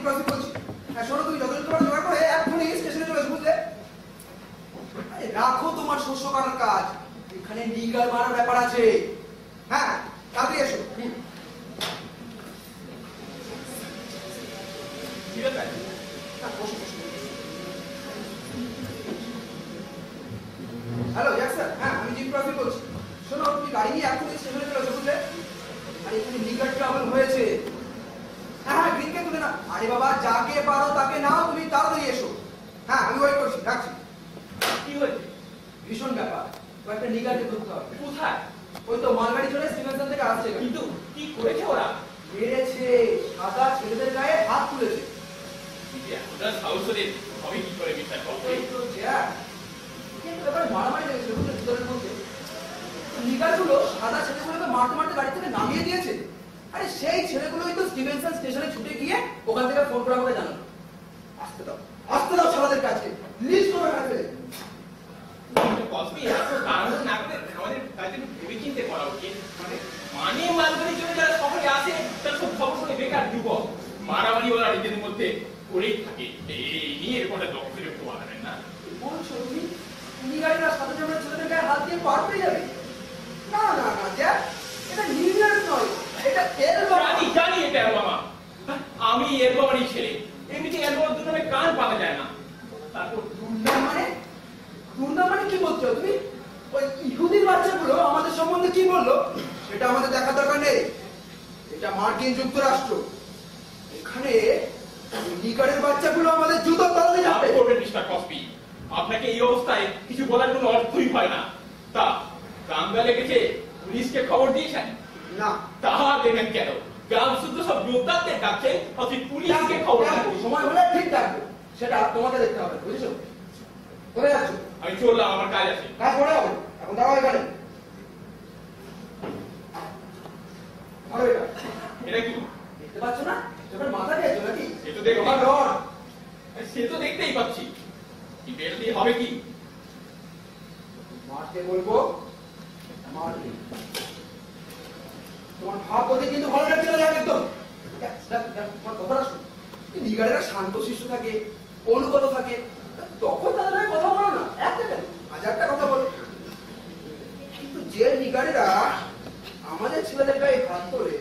Crossing বলছি। হ্যাঁ শোনো, তুমি যতদিন তোমার জোগাড় করে এখনই স্টেশনে চলে এসো, বুঝলে? আরে রাখো তোমার শস্য কাটার কাজ, এখানে লিগাল মারার ব্যাপার আছে। হ্যাঁ তাড়াতাড়ি এসো। ঠিক আছে, হ্যালো ইয়াস স্যার, হ্যাঁ আমি জিম ক্রসিং বলছি। শোনো, তুমি গাড়ি নিয়ে এখনই স্টেশনে চলে এসো, বুঝলে? আর এখানে লিগাল ট্রাবল হয়েছে। হ্যাঁ হ্যাঁ গ্রিনকে তুলে না। আরে বাবা, যাকে পারো তাকে নাও, তুমি তাড়াতাড়ি এসো। হ্যাঁ আমি ওয়েট করছি, রাখছি। কি হয়েছে? ভীষণ ব্যাপার, কয়েকটা লিগালকে ধরতে হবে। কোথায়? ওই তো মালগাড়ি চলে স্টিভেনসন থেকে আসছে। কিন্তু কি করেছে ওরা? মেরেছে, সাদা ছেলেদের গায়ে হাত তুলেছে। ওরা সাহস হলে আমি কি করে বিশ্বাস করবো? ওই তো জ্যাক, কিন্তু ব্যাপারে মারামারি লেগেছিল বুঝলে ভিতরের মধ্যে। লিগালগুলো সাদা ছেলেগুলোকে মারতে মারতে গাড়ি থেকে নামিয়ে দিয়েছে। আরে সেই ছেলেগুলোই তো স্টিভেনসন স্টেশনে ছুটে গিয়ে ওখান থেকে ফোন করে আমাকে জানালো। আসতে দাও, আসতে দাও সারাদের কাছে, লিস্ট করে রাখবে। কসমি এত কারণ না করে আমাদের কাছে ভেবে চিন্তে করা উচিত। মানে মালগাড়ি চলে যারা শহরে আসে তার সব খবর শুনে বেকার যুবক মারামারি ওরা নিজেদের মধ্যে করেই থাকে। এই নিয়ে এরকম একটা দক্ষ বিরক্ত বানাবেন না। বলছো তুমি লিগালরা সাদা জামার ছেলেদের গায়ে হাত দিয়ে পার পেয়ে যাবে? না না না জ্যাক, এটা নিউ ইয়র্ক নয়, এটা জানি জানি এটা অ্যালবামা। আমি অ্যালবামারই ছেলে, এমনিতে অ্যালবামার দুর্নামে কান পাওয়া যায় না। তারপর দুর্নাম মানে? দুর্নাম মানে কি বলছো তুমি? ওই ইহুদির বাচ্চাগুলো আমাদের সম্বন্ধে কি বললো সেটা আমাদের দেখার দরকার নেই। এটা মার্কিন যুক্তরাষ্ট্র, এখানে লিগারের বাচ্চাগুলো আমাদের জুতো তলাতে যাবে। করবেন মিস্টার কসবি, আপনাকে এই অবস্থায় কিছু বলার কোনো অর্থই হয় না। তা দাঙ্গা লেগেছে, পুলিশকে খবর দিয়েছেন? না। তাহা দেবেন কেন? গ্রাম শুদ্ধ সব যোদ্ধাদের ডাকছে, অথচ পুলিশকে খবর দেবেন। সময় হলে ঠিক থাকবে, সেটা তোমাকে দেখতে হবে, বুঝেছো? কোথায় যাচ্ছ? আমি চললাম, আমার কাজ আছে। কাজ পরে হবে, এখন দাঁড়াও এখানে। এটা কি দেখতে পাচ্ছ না? যখন মাথা দিয়েছো নাকি? সে তো দেখো তোমার রড। সে তো দেখতেই পাচ্ছি, কি বের দিয়ে হবে কি? মারতে বলবো, মারবে। তোমার ভাব বলতে কিন্তু ভালো লাগছে না একদম। তোমার কথা শুন, লিগারেরা শান্ত শিশু থাকে, অনুগত থাকে, তখন তাদের হয়ে কথা বলো না। একটা কেন, হাজারটা কথা বলো। কিন্তু যে লিগারেরা আমাদের ছেলেদের গায়ে হাত তোলে,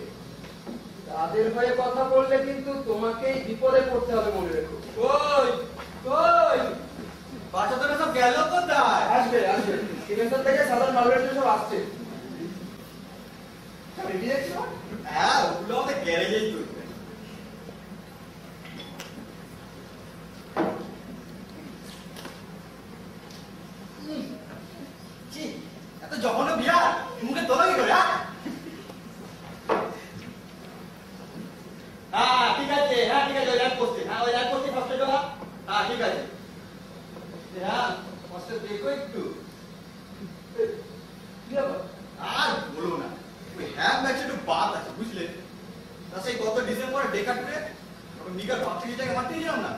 তাদের হয়ে কথা বললে কিন্তু তোমাকেই বিপদে পড়তে হবে, মনে রেখো। কই কই বাচ্চাদের সব গেল কোথায়? আসবে আসবে, স্টিভেনসন থেকে সাধারণ মালগাড়ি সব আসছে। রেডি দেখছো? হ্যাঁ, ওগুলো আমাদের গ্যারেজেই তৈরি। এত জঘন্য বিয়া মুখে তোলা কি করে? হ্যাঁ ঠিক আছে, হ্যাঁ ঠিক আছে, ওই ল্যাম্প পোস্টে, হ্যাঁ ওই ল্যাম্প পোস্টে ফার্স্টে তোলা। হ্যাঁ ঠিক আছে, হ্যাঁ ফার্স্টে দেখো একটু। আর বলো না, ওই হ্যাঁ ম্যাচে একটু বাদ আছে বুঝলে। তা সেই গত ডিসেম্বরে ডেকার্টে তখন নিগার 35 টাকা মারতে গেলাম না,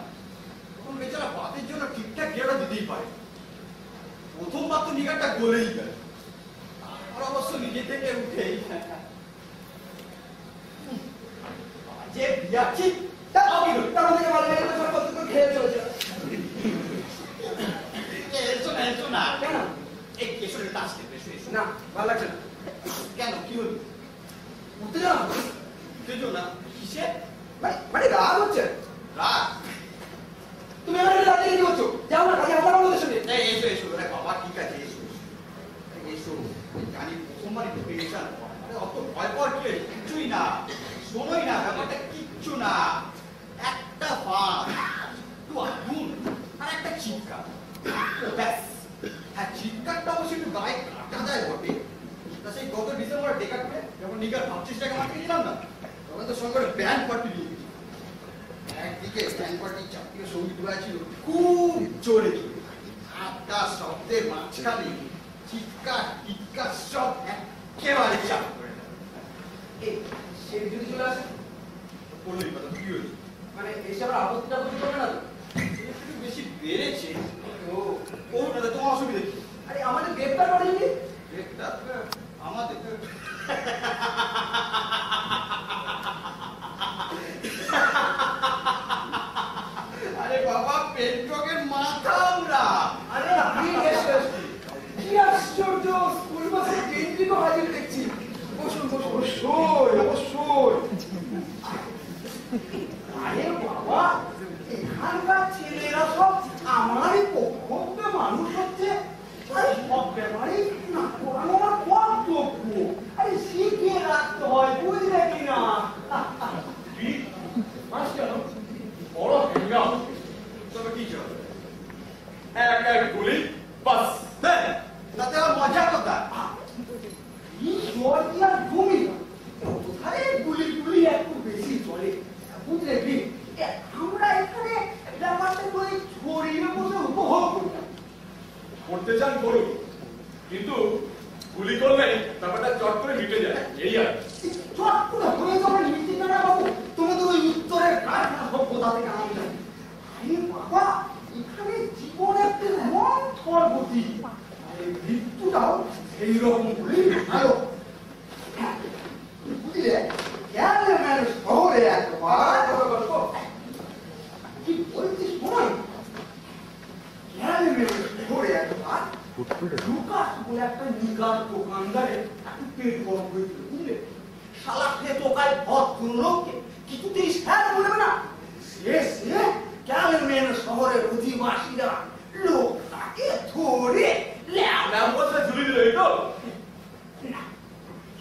তখন বেচারা বাতের জন্য ঠিকঠাক গেড়া দিতেই পারে। প্রথমবার তো নিগারটা গোলেই গেল, আর অবশ্য নিজে থেকে উঠেই যে বিয়া ঠিক তাও কি তার মধ্যে মালগাড়ি সব কত খেয়ে চলেছে। এসো না কেন? এই কেশরের টাচ নেবে, এসো। না, ভালো লাগছে না। কেন কি হলো? উঠতে যাও না। উত্তেজনা কিসে? মানে রাগ হচ্ছে। রাগ? তুমি আমার দাঁড়িয়ে কি করছো? যাও না, কাজে হাত লাগাও ওদের সঙ্গে। এই এসো এসো, আরে বাবা ঠিক আছে, এসো এসো। জানি প্রথমবারই ঢুকে গেছেন, আরে অত ভয় পাওয়ার কি হয়েছে? কিছুই না, শোনোই না, ব্যাপারটা কিচ্ছু না। একটা ফাঁক, একটু আগুন আর একটা চিৎকার, ব্যাস। হ্যাঁ চিৎকারটা অবশ্যই একটু গায়ে কাটা যায় বটে। তা সেই গত ডিসেম্বরে ডেকার্টে যখন নিগার 35 টাকা মারতে গেলাম না, তখন তো সঙ্গে ব্যান্ড পার্টি নিয়ে গেছি। একদিকে ব্যান্ড পার্টি, চারদিকে সঙ্গীত বাজছিল খুব জোরে জোরে। আটটা শব্দের মাঝখানে চিৎকার টিৎকার সব একেবারে চাপ করে দেয়। এই সে যদি চলে আসে, বললেই কথা, কি হয়েছে? মানে এসে আবার আপত্তিটা করতে পারবে না তো? একটু বেশি বেড়েছে। ও ও না, তোমার অসুবিধা কি? আরে আমাদের গ্রেপ্তার করে যদি? গ্রেপ্তার? আমাদের? মাসের কেন্দ্রিকও হাজির দেখছি। বসুন বসুন। অবশ্যই অবশ্যই। আরে বাবা, এখানকার ছেলেরা সব আমারই পক্ষে মানুষ হচ্ছে। আরে সব ব্যাপারেই না করানো আমার কর্তব্য। আরে শিখিয়ে রাখতে হয়, বুঝলে কিনা? ঠিক মাস কেন বড় হ্যাঙ্গাম। তবে কি চল এক গুলি বাস। তাতে আবার মজার কথা। ঈশ্বর কি আর জমি না? কোথায় গুলি গুলি একটু বেশি চলে, বুঝলে কি? আমরা এখানে ব্যাপারটা করে ছড়িয়ে বসে উপভোগ করতাম। করতে চান করুন, কিন্তু গুলি করলে ব্যাপারটা চট করে মিটে যায়, এই আর চট করে হয়ে যাবে নিচে না বাবু। তোমাদের ওই উত্তরের কারখানা সভ্যতা থেকে আনলে। আরে বাবা, এখানে জীবন একটা মন্থর গতি। আরে মৃত্যুটাও এইরকম বলেই ভালো, বুঝলে? গেলে মানুষ শহরে একবার কি বলছিস শোনাই? গেলে মানুষ শহরে একবার লুকাস বলে একটা নিগার দোকানদারের একটু পেট গরম হয়েছিল, বুঝলে? শালা খেতোকায় ভদ্র লোককে কিছুতেই স্যার বলবে না। শেষে ক্যালমেন শহরের অধিবাসীরা লোকটাকে ধরে ল্যাবলা বসে ঝুলিয়ে দিল। এই তো না,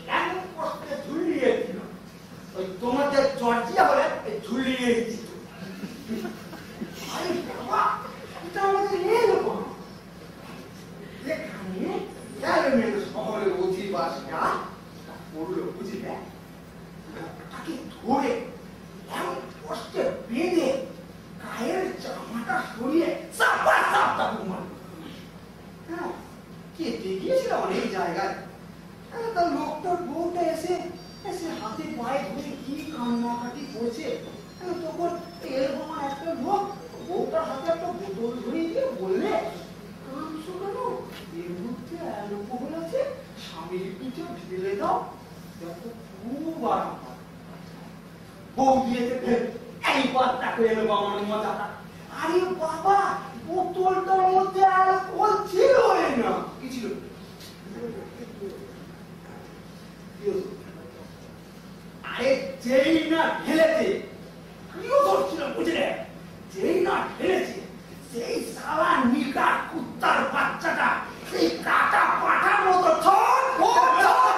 কেন কষ্টে ঝুলিয়ে দিল? ওই তোমাদের জর্জিয়া বলে ঝুলিয়ে দিত। আরে বাবা, এটা আমাদের এরকম। এখানে ক্যালমেন শহরের অধিবাসীরা পড়লো, বুঝলে? তাকে ধরে এমন কষ্টে বেঁধে গায়ের জামাটা সরিয়ে চাপা চাপটা মারল। হ্যাঁ, কেটে গিয়েছিল অনেক জায়গায়। তার লোকটার বউটা এসে এসে হাতে পায়ে ধরে কি কান্নাকাটি করছে। তখন এরকম একটা লোক বউটার হাতে একটা বোতল ধরিয়ে দিয়ে বললে, কাঁদছো কেন? এর মধ্যে অ্যালকোহল আছে, স্বামীর পিঠে ঢেলে দাও, দেখো খুব আরাম হয়। বউ দিয়েছে ফের, এইবার তাকে এলো আমার মজাটা। আরে বাবা, বোতলটার মধ্যে অ্যালকোহল ছিলই না। কি ছিল? আরে যেই না ঢেলেছে, কিও ধরছিল, বুঝলে? যেই না ঢেলেছে, সেই সালা নিকা কুত্তার বাচ্চাটা সেই কাটা পাঠার মতো ছট ফট ছট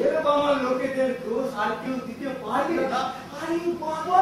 এর বাবা লোকেদের দোষ আর কেউ দিতে পারবে না। আরে বাবা,